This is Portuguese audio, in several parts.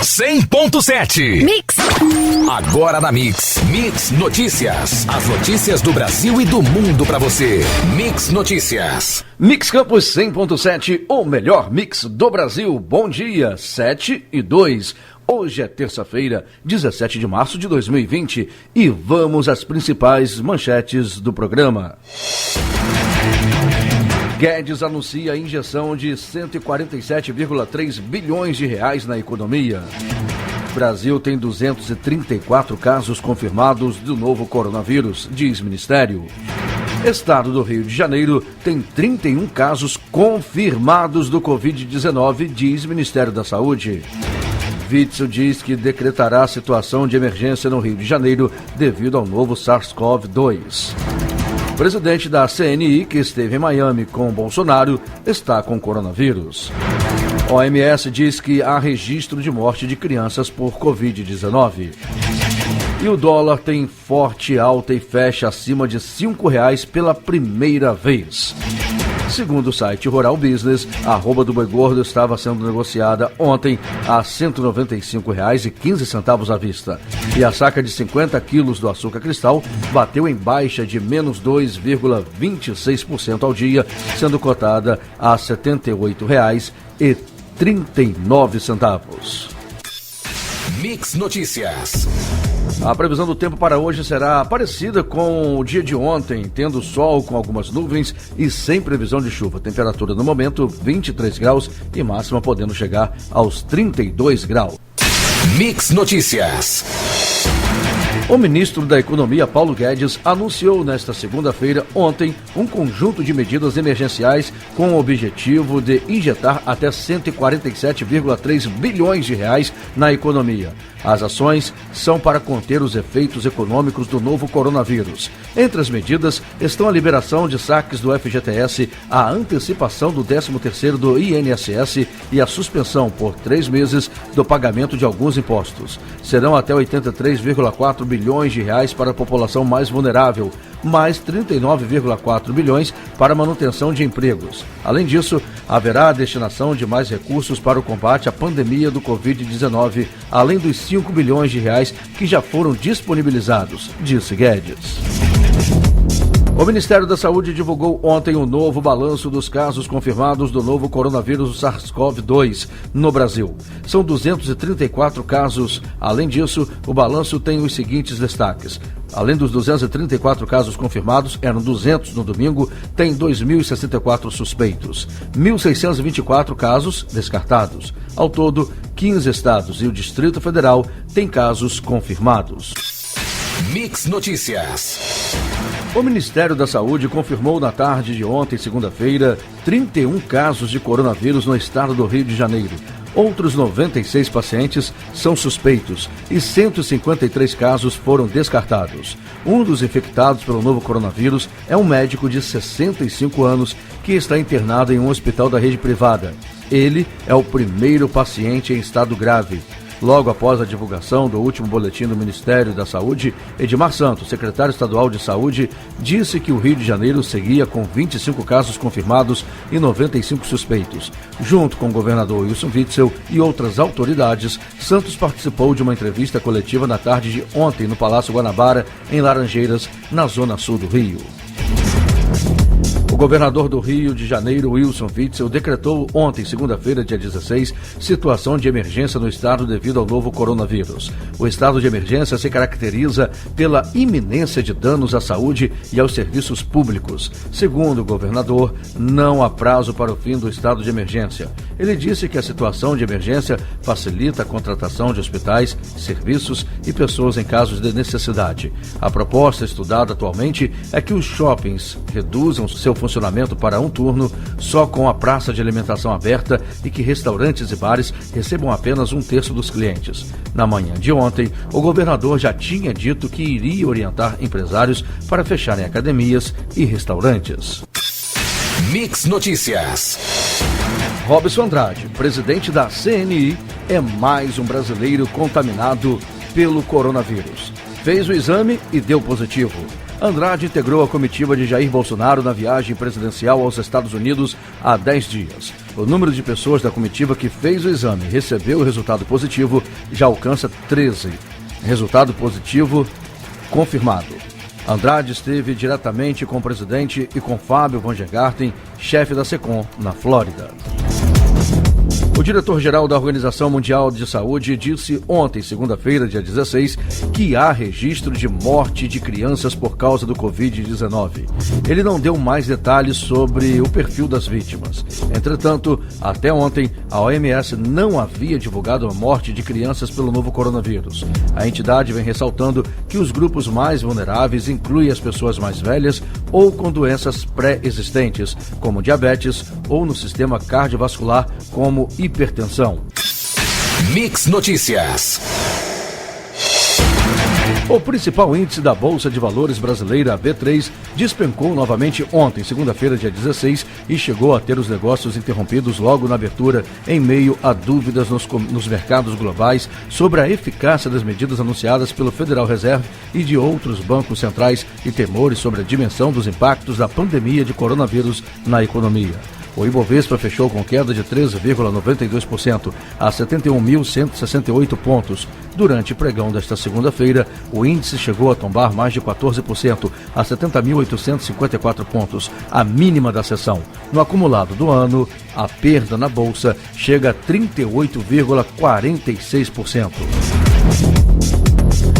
100.7. Mix. Agora na Mix. Mix Notícias. As notícias do Brasil e do mundo pra você. Mix Notícias. Mix Campus 100.7, o melhor mix do Brasil. Bom dia, 7:02. Hoje é terça-feira, 17 de março de 2020 e vamos às principais manchetes do programa. Guedes anuncia a injeção de 147,3 bilhões de reais na economia. Brasil tem 234 casos confirmados do novo coronavírus, diz Ministério. Estado do Rio de Janeiro tem 31 casos confirmados do Covid-19, diz Ministério da Saúde. Witzel diz que decretará situação de emergência no Rio de Janeiro devido ao novo SARS-CoV-2. O presidente da CNI, que esteve em Miami com Bolsonaro, está com coronavírus. OMS diz que há registro de morte de crianças por Covid-19. E o dólar tem forte alta e fecha acima de R$ 5 pela primeira vez. Segundo o site Rural Business, a arroba do boi gordo estava sendo negociada ontem a R$ 195,15 à vista. E a saca de 50 quilos do açúcar cristal bateu em baixa de menos 2,26% ao dia, sendo cotada a R$ 78,39. Mix Notícias. A previsão do tempo para hoje será parecida com o dia de ontem, tendo sol com algumas nuvens e sem previsão de chuva. Temperatura no momento 23 graus e máxima podendo chegar aos 32 graus. Mix Notícias. O ministro da Economia, Paulo Guedes, anunciou nesta segunda-feira, ontem, um conjunto de medidas emergenciais com o objetivo de injetar até 147,3 bilhões de reais na economia. As ações são para conter os efeitos econômicos do novo coronavírus. Entre as medidas estão a liberação de saques do FGTS, a antecipação do 13º do INSS e a suspensão por 3 meses do pagamento de alguns impostos. Serão até 83,4 bilhões de reais para a população mais vulnerável, mais 39,4 bilhões para manutenção de empregos. Além disso, haverá a destinação de mais recursos para o combate à pandemia do Covid-19, além dos 5 bilhões de reais que já foram disponibilizados, disse Guedes. O Ministério da Saúde divulgou ontem o novo balanço dos casos confirmados do novo coronavírus SARS-CoV-2 no Brasil. São 234 casos. Além disso, o balanço tem os seguintes destaques. Além dos 234 casos confirmados, eram 200 no domingo, tem 2.064 suspeitos. 1.624 casos descartados. Ao todo, 15 estados e o Distrito Federal têm casos confirmados. Mix Notícias. O Ministério da Saúde confirmou na tarde de ontem, segunda-feira, 31 casos de coronavírus no estado do Rio de Janeiro. Outros 96 pacientes são suspeitos e 153 casos foram descartados. Um dos infectados pelo novo coronavírus é um médico de 65 anos que está internado em um hospital da rede privada. Ele é o primeiro paciente em estado grave. Logo após a divulgação do último boletim do Ministério da Saúde, Edmar Santos, secretário estadual de Saúde, disse que o Rio de Janeiro seguia com 25 casos confirmados e 95 suspeitos. Junto com o governador Wilson Witzel e outras autoridades, Santos participou de uma entrevista coletiva na tarde de ontem no Palácio Guanabara, em Laranjeiras, na zona sul do Rio. O governador do Rio de Janeiro, Wilson Witzel, decretou ontem, segunda-feira, dia 16, situação de emergência no estado devido ao novo coronavírus. O estado de emergência se caracteriza pela iminência de danos à saúde e aos serviços públicos. Segundo o governador, não há prazo para o fim do estado de emergência. Ele disse que a situação de emergência facilita a contratação de hospitais, serviços e pessoas em casos de necessidade. A proposta estudada atualmente é que os shoppings reduzam seu funcionamento para um turno só com a praça de alimentação aberta e que restaurantes e bares recebam apenas 1/3 dos clientes. Na manhã de ontem, o governador já tinha dito que iria orientar empresários para fecharem academias e restaurantes. Mix Notícias. Robson Andrade, presidente da CNI, é mais um brasileiro contaminado pelo coronavírus. Fez o exame e deu positivo. Andrade integrou a comitiva de Jair Bolsonaro na viagem presidencial aos Estados Unidos há 10 dias. O número de pessoas da comitiva que fez o exame e recebeu o resultado positivo já alcança 13. Resultado positivo confirmado. Andrade esteve diretamente com o presidente e com Fábio Van Gergarten, chefe da SECOM, na Flórida. O diretor-geral da Organização Mundial de Saúde disse ontem, segunda-feira, dia 16, que há registro de morte de crianças por causa do Covid-19. Ele não deu mais detalhes sobre o perfil das vítimas. Entretanto, até ontem, a OMS não havia divulgado a morte de crianças pelo novo coronavírus. A entidade vem ressaltando que os grupos mais vulneráveis incluem as pessoas mais velhas ou com doenças pré-existentes, como diabetes, ou no sistema cardiovascular, como hipertensão. Mix Notícias. O principal índice da Bolsa de Valores brasileira, a B3, despencou novamente ontem, segunda-feira, dia 16, e chegou a ter os negócios interrompidos logo na abertura, em meio a dúvidas nos mercados globais sobre a eficácia das medidas anunciadas pelo Federal Reserve e de outros bancos centrais e temores sobre a dimensão dos impactos da pandemia de coronavírus na economia. O Ibovespa fechou com queda de 13,92% a 71.168 pontos. Durante o pregão desta segunda-feira, o índice chegou a tombar mais de 14% a 70.854 pontos, a mínima da sessão. No acumulado do ano, a perda na Bolsa chega a 38,46%.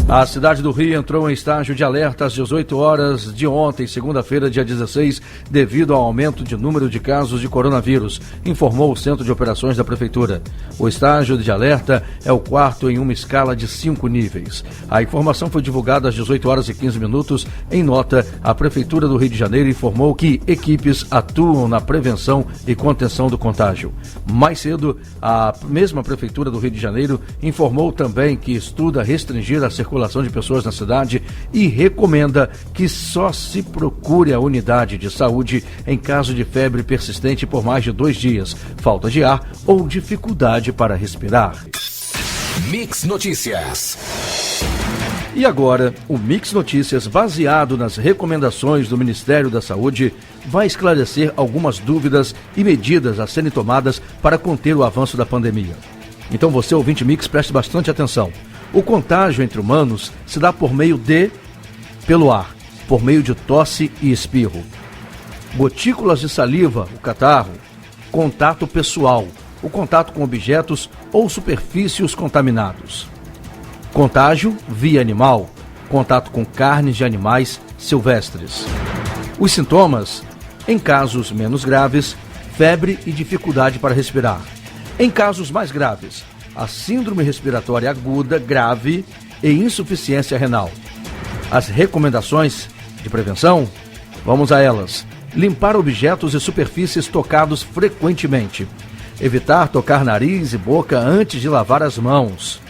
A cidade do Rio entrou em estágio de alerta às 18 horas de ontem, segunda-feira, dia 16, devido ao aumento de número de casos de coronavírus, informou o Centro de Operações da Prefeitura. O estágio de alerta é o quarto em uma escala de 5 níveis. A informação foi divulgada às 18 horas e 15 minutos. Em nota, a Prefeitura do Rio de Janeiro informou que equipes atuam na prevenção e contenção do contágio. Mais cedo, a mesma Prefeitura do Rio de Janeiro informou também que estuda restringir a circulação de pessoas na cidade e recomenda que só se procure a unidade de saúde em caso de febre persistente por mais de 2 dias, falta de ar ou dificuldade para respirar. Mix Notícias. E agora, o Mix Notícias, baseado nas recomendações do Ministério da Saúde, vai esclarecer algumas dúvidas e medidas a serem tomadas para conter o avanço da pandemia. Então você, ouvinte Mix, preste bastante atenção. O contágio entre humanos se dá pelo ar, por meio de tosse e espirro. Gotículas de saliva, o catarro. Contato pessoal, o contato com objetos ou superfícies contaminados. Contágio via animal, contato com carnes de animais silvestres. Os sintomas, em casos menos graves, febre e dificuldade para respirar. Em casos mais graves, a síndrome respiratória aguda grave e insuficiência renal. As recomendações de prevenção? Vamos a elas. Limpar objetos e superfícies tocados frequentemente. Evitar tocar nariz e boca antes de lavar as mãos.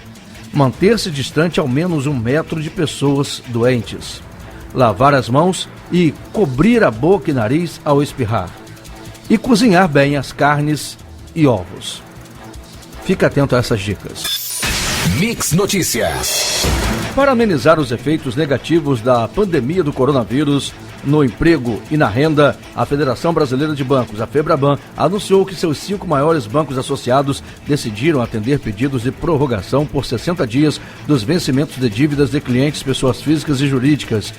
Manter-se distante ao menos 1 metro de pessoas doentes. Lavar as mãos e cobrir a boca e nariz ao espirrar. E cozinhar bem as carnes e ovos. Fique atento a essas dicas. Mix Notícias. Para amenizar os efeitos negativos da pandemia do coronavírus no emprego e na renda, a Federação Brasileira de Bancos, a FEBRABAN, anunciou que seus 5 maiores bancos associados decidiram atender pedidos de prorrogação por 60 dias dos vencimentos de dívidas de clientes, pessoas físicas e jurídicas,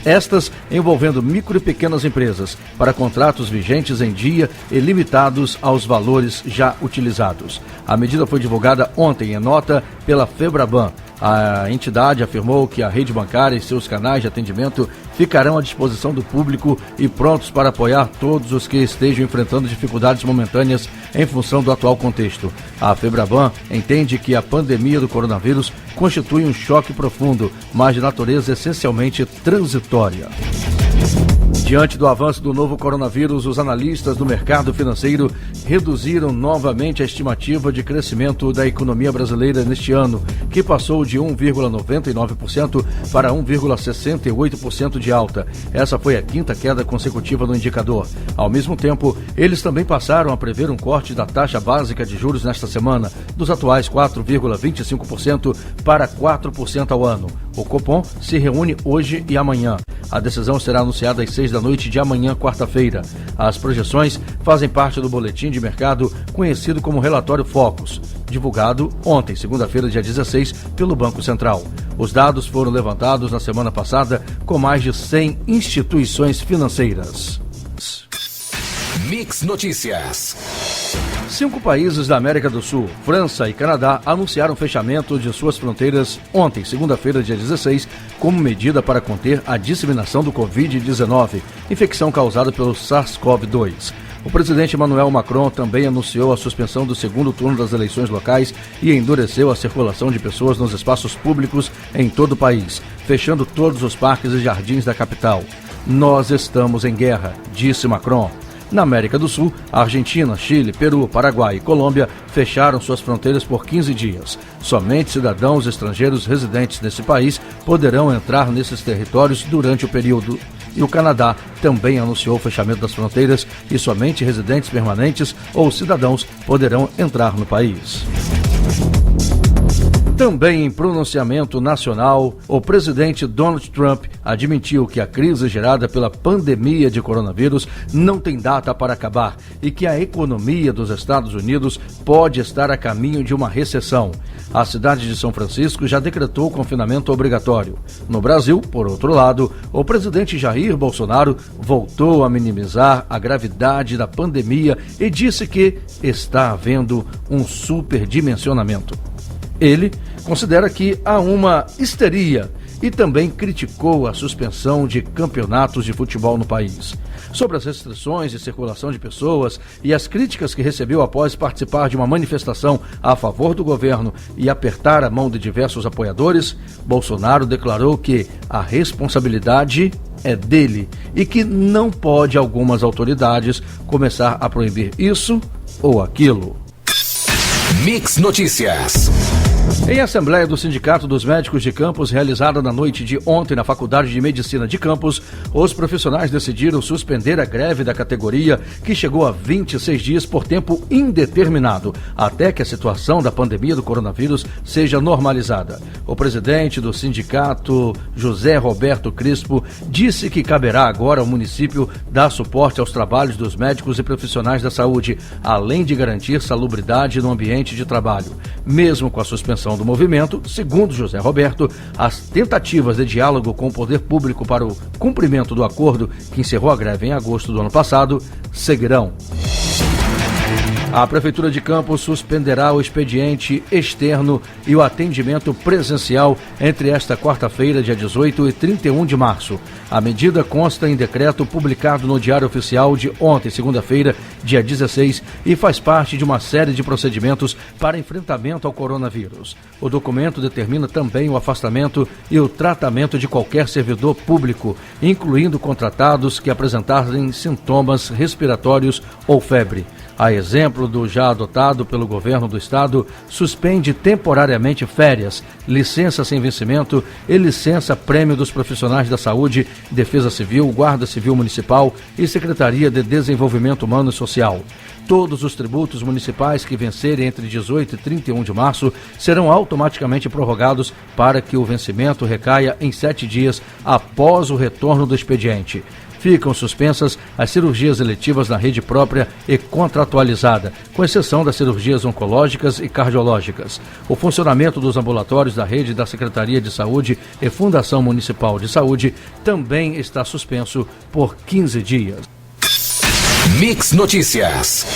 estas envolvendo micro e pequenas empresas, para contratos vigentes em dia e limitados aos valores já utilizados. A medida foi divulgada ontem em nota pela FEBRABAN. A entidade afirmou que a rede bancária e seus canais de atendimento ficarão à disposição do público e prontos para apoiar todos os que estejam enfrentando dificuldades momentâneas em função do atual contexto. A FEBRABAN entende que a pandemia do coronavírus constitui um choque profundo, mas de natureza essencialmente transitória. Diante do avanço do novo coronavírus, os analistas do mercado financeiro reduziram novamente a estimativa de crescimento da economia brasileira neste ano, que passou de 1,99% para 1,68% de alta. Essa foi a quinta queda consecutiva no indicador. Ao mesmo tempo, eles também passaram a prever um corte da taxa básica de juros nesta semana, dos atuais 4,25% para 4% ao ano. O Copom se reúne hoje e amanhã. A decisão será anunciada às 18h de amanhã, quarta-feira. As projeções fazem parte do boletim de mercado conhecido como Relatório Focus, divulgado ontem, segunda-feira, dia 16, pelo Banco Central. Os dados foram levantados na semana passada com mais de 100 instituições financeiras. Mix Notícias. 5 países da América do Sul, França e Canadá, anunciaram o fechamento de suas fronteiras ontem, segunda-feira, dia 16, como medida para conter a disseminação do Covid-19, infecção causada pelo SARS-CoV-2. O presidente Emmanuel Macron também anunciou a suspensão do segundo turno das eleições locais e endureceu a circulação de pessoas nos espaços públicos em todo o país, fechando todos os parques e jardins da capital. Nós estamos em guerra, disse Macron. Na América do Sul, Argentina, Chile, Peru, Paraguai e Colômbia fecharam suas fronteiras por 15 dias. Somente cidadãos estrangeiros residentes nesse país poderão entrar nesses territórios durante o período. E o Canadá também anunciou o fechamento das fronteiras e somente residentes permanentes ou cidadãos poderão entrar no país. Também em pronunciamento nacional, o presidente Donald Trump admitiu que a crise gerada pela pandemia de coronavírus não tem data para acabar e que a economia dos Estados Unidos pode estar a caminho de uma recessão. A cidade de São Francisco já decretou confinamento obrigatório. No Brasil, por outro lado, o presidente Jair Bolsonaro voltou a minimizar a gravidade da pandemia e disse que está havendo um superdimensionamento. Ele considera que há uma histeria e também criticou a suspensão de campeonatos de futebol no país. Sobre as restrições de circulação de pessoas e as críticas que recebeu após participar de uma manifestação a favor do governo e apertar a mão de diversos apoiadores, Bolsonaro declarou que a responsabilidade é dele e que não pode algumas autoridades começar a proibir isso ou aquilo. Mix Notícias. Em assembleia do Sindicato dos Médicos de Campos, realizada na noite de ontem na Faculdade de Medicina de Campos, os profissionais decidiram suspender a greve da categoria, que chegou a 26 dias por tempo indeterminado, até que a situação da pandemia do coronavírus seja normalizada. O presidente do sindicato, José Roberto Crispo, disse que caberá agora ao município dar suporte aos trabalhos dos médicos e profissionais da saúde, além de garantir salubridade no ambiente de trabalho. Mesmo com a suspensão do movimento, segundo José Roberto, as tentativas de diálogo com o poder público para o cumprimento do acordo que encerrou a greve em agosto do ano passado seguirão. A Prefeitura de Campos suspenderá o expediente externo e o atendimento presencial entre esta quarta-feira, dia 18 e 31 de março. A medida consta em decreto publicado no Diário Oficial de ontem, segunda-feira, dia 16, e faz parte de uma série de procedimentos para enfrentamento ao coronavírus. O documento determina também o afastamento e o tratamento de qualquer servidor público, incluindo contratados que apresentarem sintomas respiratórios ou febre. A exemplo do já adotado pelo governo do estado, suspende temporariamente férias, licença sem vencimento e licença-prêmio dos profissionais da saúde, Defesa Civil, Guarda Civil Municipal e Secretaria de Desenvolvimento Humano e Social. Todos os tributos municipais que vencerem entre 18 e 31 de março serão automaticamente prorrogados para que o vencimento recaia em 7 dias após o retorno do expediente. Ficam suspensas as cirurgias eletivas na rede própria e contratualizada, com exceção das cirurgias oncológicas e cardiológicas. O funcionamento dos ambulatórios da rede da Secretaria de Saúde e Fundação Municipal de Saúde também está suspenso por 15 dias. Mix Notícias.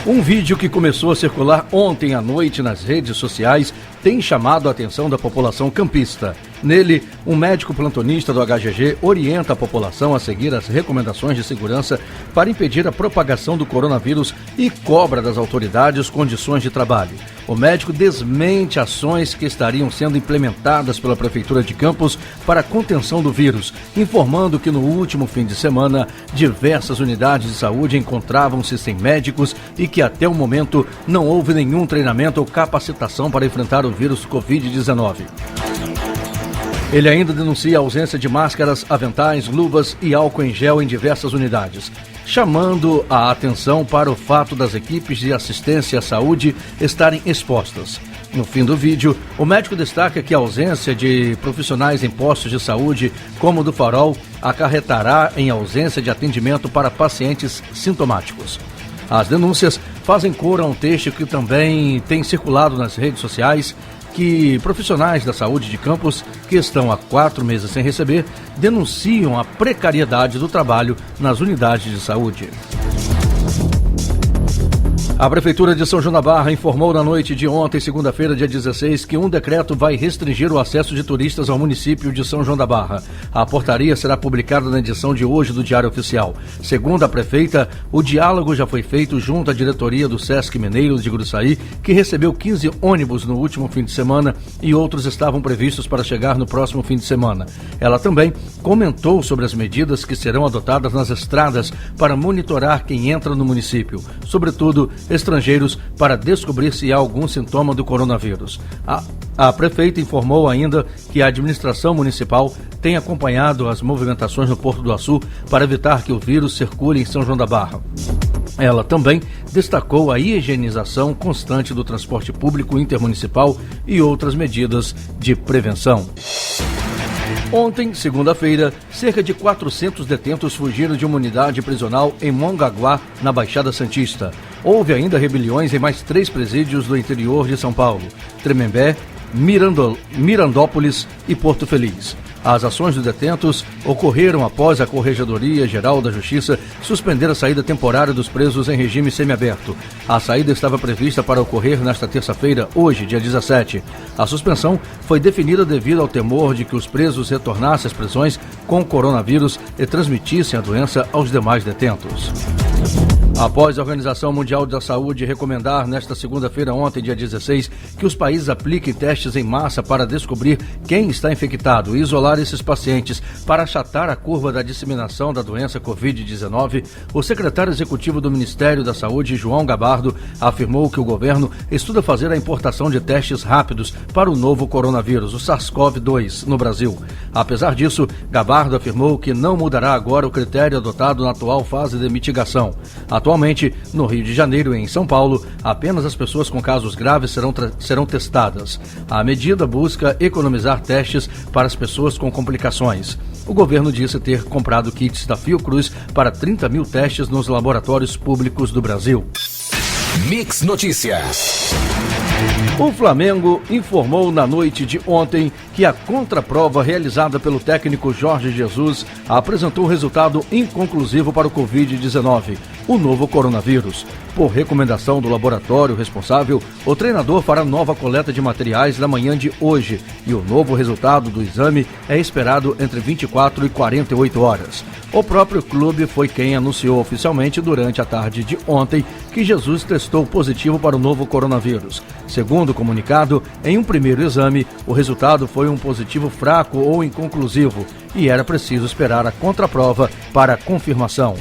Um vídeo que começou a circular ontem à noite nas redes sociais tem chamado a atenção da população campista. Nele, um médico plantonista do HGG orienta a população a seguir as recomendações de segurança para impedir a propagação do coronavírus e cobra das autoridades condições de trabalho. O médico desmente ações que estariam sendo implementadas pela Prefeitura de Campos para a contenção do vírus, informando que no último fim de semana, diversas unidades de saúde encontravam-se sem médicos e que até o momento não houve nenhum treinamento ou capacitação para enfrentar o vírus Covid-19. Ele ainda denuncia a ausência de máscaras, aventais, luvas e álcool em gel em diversas unidades, chamando a atenção para o fato das equipes de assistência à saúde estarem expostas. No fim do vídeo, o médico destaca que a ausência de profissionais em postos de saúde, como o do Farol, acarretará em ausência de atendimento para pacientes sintomáticos. As denúncias fazem cor a um texto que também tem circulado nas redes sociais, que profissionais da saúde de Campos, que estão há 4 meses sem receber, denunciam a precariedade do trabalho nas unidades de saúde. A Prefeitura de São João da Barra informou na noite de ontem, segunda-feira, dia 16, que um decreto vai restringir o acesso de turistas ao município de São João da Barra. A portaria será publicada na edição de hoje do Diário Oficial. Segundo a prefeita, o diálogo já foi feito junto à diretoria do Sesc Mineiro de Gruçaí, que recebeu 15 ônibus no último fim de semana e outros estavam previstos para chegar no próximo fim de semana. Ela também comentou sobre as medidas que serão adotadas nas estradas para monitorar quem entra no município, sobretudo estrangeiros, para descobrir se há algum sintoma do coronavírus. A prefeita informou ainda que a administração municipal tem acompanhado as movimentações no Porto do Açu para evitar que o vírus circule em São João da Barra. Ela também destacou a higienização constante do transporte público intermunicipal e outras medidas de prevenção. Ontem, segunda-feira, cerca de 400 detentos fugiram de uma unidade prisional em Mongaguá, na Baixada Santista. Houve ainda rebeliões em mais 3 presídios do interior de São Paulo: Tremembé, Mirandópolis e Porto Feliz. As ações dos detentos ocorreram após a Corregedoria Geral da Justiça suspender a saída temporária dos presos em regime semiaberto. A saída estava prevista para ocorrer nesta terça-feira, hoje, dia 17. A suspensão foi definida devido ao temor de que os presos retornassem às prisões com o coronavírus e transmitissem a doença aos demais detentos. Após a Organização Mundial da Saúde recomendar nesta segunda-feira, ontem, dia 16, que os países apliquem testes em massa para descobrir quem está infectado e isolar esses pacientes para achatar a curva da disseminação da doença Covid-19, o secretário executivo do Ministério da Saúde, João Gabardo, afirmou que o governo estuda fazer a importação de testes rápidos para o novo coronavírus, o SARS-CoV-2, no Brasil. Apesar disso, Gabardo afirmou que não mudará agora o critério adotado na atual fase de mitigação. Atualmente, no Rio de Janeiro e em São Paulo, apenas as pessoas com casos graves serão testadas. A medida busca economizar testes para as pessoas com complicações. O governo disse ter comprado kits da Fiocruz para 30 mil testes nos laboratórios públicos do Brasil. Mix Notícias. O Flamengo informou na noite de ontem que a contraprova realizada pelo técnico Jorge Jesus apresentou resultado inconclusivo para o Covid-19, o novo coronavírus. Por recomendação do laboratório responsável, o treinador fará nova coleta de materiais na manhã de hoje e o novo resultado do exame é esperado entre 24 e 48 horas. O próprio clube foi quem anunciou oficialmente durante a tarde de ontem que Jesus testou positivo para o novo coronavírus. Segundo o comunicado, em um primeiro exame, o resultado foi um positivo fraco ou inconclusivo e era preciso esperar a contraprova para a confirmação.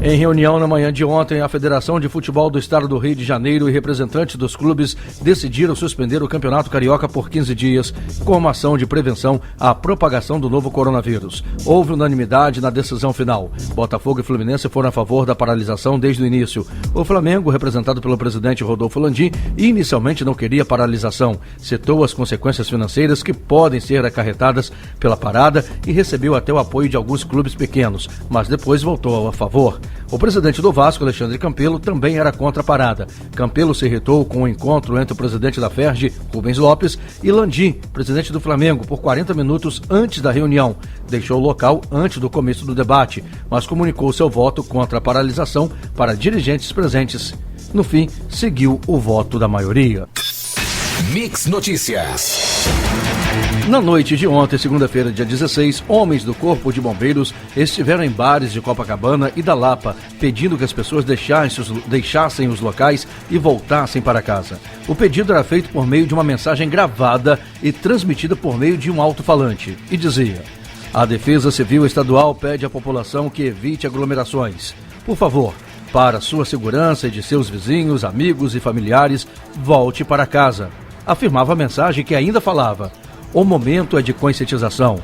Em reunião na manhã de ontem, a Federação de Futebol do Estado do Rio de Janeiro e representantes dos clubes decidiram suspender o Campeonato Carioca por 15 dias, como ação de prevenção à propagação do novo coronavírus. Houve unanimidade na decisão final. Botafogo e Fluminense foram a favor da paralisação desde o início. O Flamengo, representado pelo presidente Rodolfo Landim, inicialmente não queria paralisação. Citou as consequências financeiras que podem ser acarretadas pela parada e recebeu até o apoio de alguns clubes pequenos, mas depois voltou a favor. O presidente do Vasco, Alexandre Campelo, também era contra a parada. Campelo se irritou com o encontro entre o presidente da FERJ, Rubens Lopes, e Landim, presidente do Flamengo, por 40 minutos antes da reunião. Deixou o local antes do começo do debate, mas comunicou seu voto contra a paralisação para dirigentes presentes. No fim, seguiu o voto da maioria. Mix Notícias. Na noite de ontem, segunda-feira, dia 16, homens do Corpo de Bombeiros estiveram em bares de Copacabana e da Lapa, pedindo que as pessoas deixassem os locais e voltassem para casa. O pedido era feito por meio de uma mensagem gravada e transmitida por meio de um alto-falante, e dizia: a Defesa Civil Estadual pede à população que evite aglomerações. Por favor, para sua segurança e de seus vizinhos, amigos e familiares, volte para casa. Afirmava a mensagem, que ainda falava: o momento é de conscientização.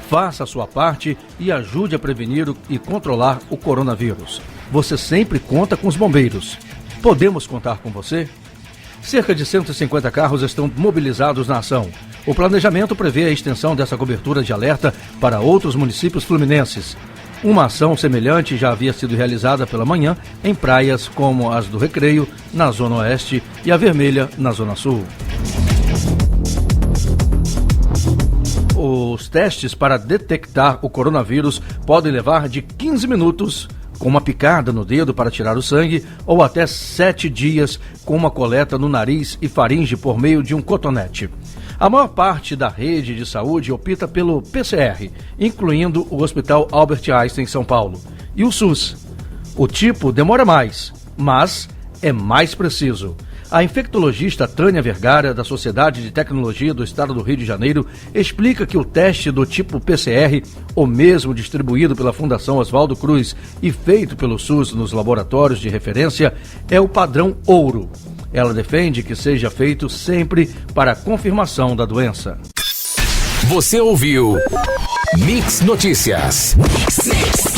Faça a sua parte e ajude a prevenir e controlar o coronavírus. Você sempre conta com os bombeiros. Podemos contar com você? Cerca de 150 carros estão mobilizados na ação. O planejamento prevê a extensão dessa cobertura de alerta para outros municípios fluminenses. Uma ação semelhante já havia sido realizada pela manhã em praias como as do Recreio, na Zona Oeste, e a Vermelha, na Zona Sul. Os testes para detectar o coronavírus podem levar de 15 minutos com uma picada no dedo para tirar o sangue ou até 7 dias com uma coleta no nariz e faringe por meio de um cotonete. A maior parte da rede de saúde opta pelo PCR, incluindo o Hospital Albert Einstein em São Paulo, e o SUS. O tipo demora mais, mas é mais preciso. A infectologista Tânia Vergara, da Sociedade de Tecnologia do Estado do Rio de Janeiro, explica que o teste do tipo PCR, o mesmo distribuído pela Fundação Oswaldo Cruz e feito pelo SUS nos laboratórios de referência, é o padrão ouro. Ela defende que seja feito sempre para a confirmação da doença. Você ouviu Mix Notícias. Mix.